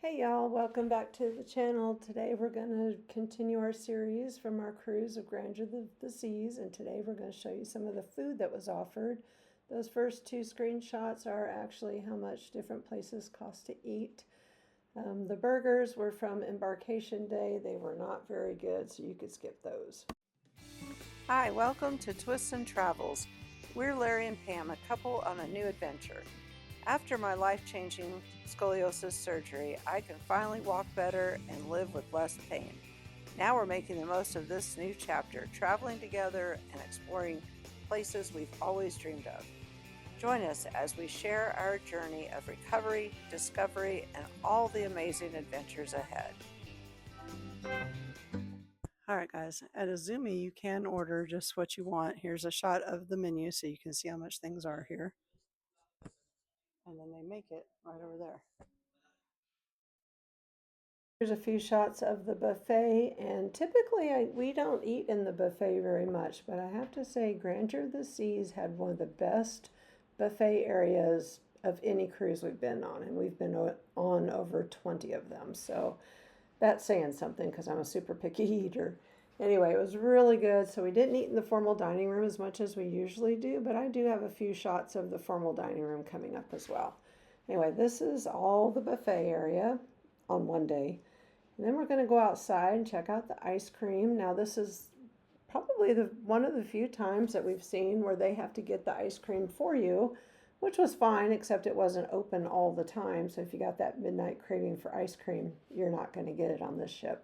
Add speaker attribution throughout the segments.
Speaker 1: Hey y'all, welcome back to the channel. Today we're going to continue our series from our cruise of Grandeur the Seas, and today we're going to show you some of the food that was offered. Those first two screenshots are actually how much different places cost to eat. The burgers were from Embarkation Day. They were not very good, so you could skip those.
Speaker 2: Hi, welcome to Twists and Travels. We're Larry and Pam, a couple on a new adventure. After my life-changing scoliosis surgery, I can finally walk better and live with less pain. Now we're making the most of this new chapter, traveling together and exploring places we've always dreamed of. Join us as we share our journey of recovery, discovery, and all the amazing adventures ahead. All right, guys, at Azumi, you can order just what you want. Here's a shot of the menu so you can see how much things are here. And then they make it right over there.
Speaker 1: Here's a few shots of the buffet, and typically we don't eat in the buffet very much, but I have to say Grandeur the Seas had one of the best buffet areas of any cruise we've been on, and we've been on over 20 of them, so that's saying something because I'm a super picky eater. Anyway, it was really good. So we didn't eat in the formal dining room as much as we usually do, but I do have a few shots of the formal dining room coming up as well. Anyway, this is all the buffet area on one day. And then we're going to go outside and check out the ice cream. Now this is probably one of the few times that we've seen where they have to get the ice cream for you, which was fine, except it wasn't open all the time. So if you got that midnight craving for ice cream, you're not going to get it on this ship.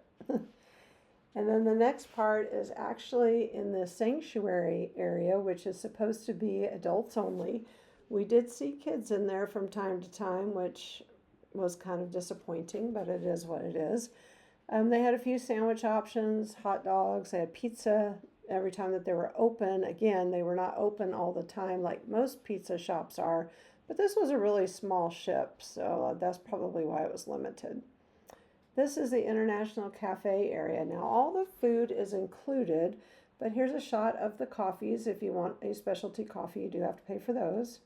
Speaker 1: And then the next part is actually in the sanctuary area, which is supposed to be adults only. We did see kids in there from time to time, which was kind of disappointing, but it is what it is. They had a few sandwich options, hot dogs, they had pizza every time that they were open. Again, they were not open all the time like most pizza shops are, but this was a really small ship, so that's probably why it was limited. This is the International Cafe area. Now all the food is included, but here's a shot of the coffees. If you want a specialty coffee, you do have to pay for those.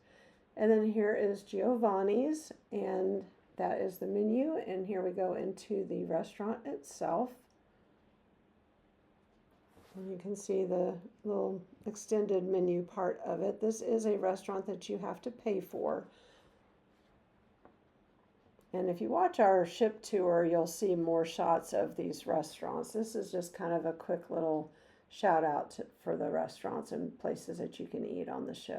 Speaker 1: And then here is Giovanni's, and that is the menu. And here we go into the restaurant itself. And you can see the little extended menu part of it. This is a restaurant that you have to pay for. And if you watch our ship tour, you'll see more shots of these restaurants. This is just kind of a quick little shout out for the restaurants and places that you can eat on the ship.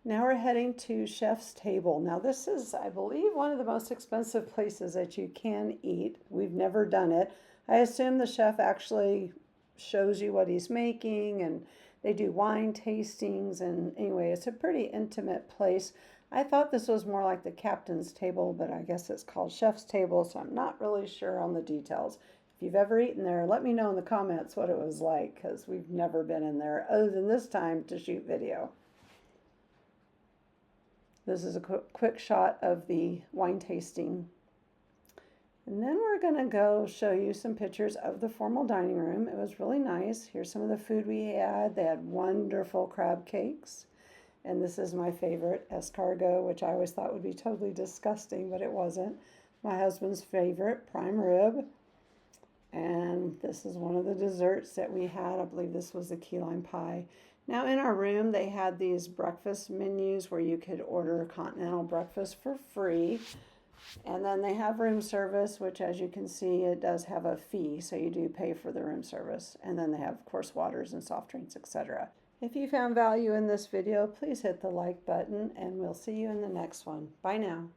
Speaker 1: Now we're heading to Chef's Table. Now this is, I believe, one of the most expensive places that you can eat. We've never done it. I assume the chef actually shows you what he's making, and they do wine tastings, and anyway, it's a pretty intimate place. I thought this was more like the captain's table, but I guess it's called Chef's Table, so I'm not really sure on the details. If you've ever eaten there, let me know in the comments what it was like, because we've never been in there other than this time to shoot video. This is a quick shot of the wine tasting. And then we're going to go show you some pictures of the formal dining room. It was really nice. Here's some of the food we had. They had wonderful crab cakes. And this is my favorite, escargot, which I always thought would be totally disgusting, but it wasn't. My husband's favorite, prime rib. And this is one of the desserts that we had. I believe this was the key lime pie. Now in our room, they had these breakfast menus where you could order continental breakfast for free. And then they have room service, which as you can see, it does have a fee. So you do pay for the room service. And then they have, of course, waters and soft drinks, etc. If you found value in this video, please hit the like button, and we'll see you in the next one. Bye now.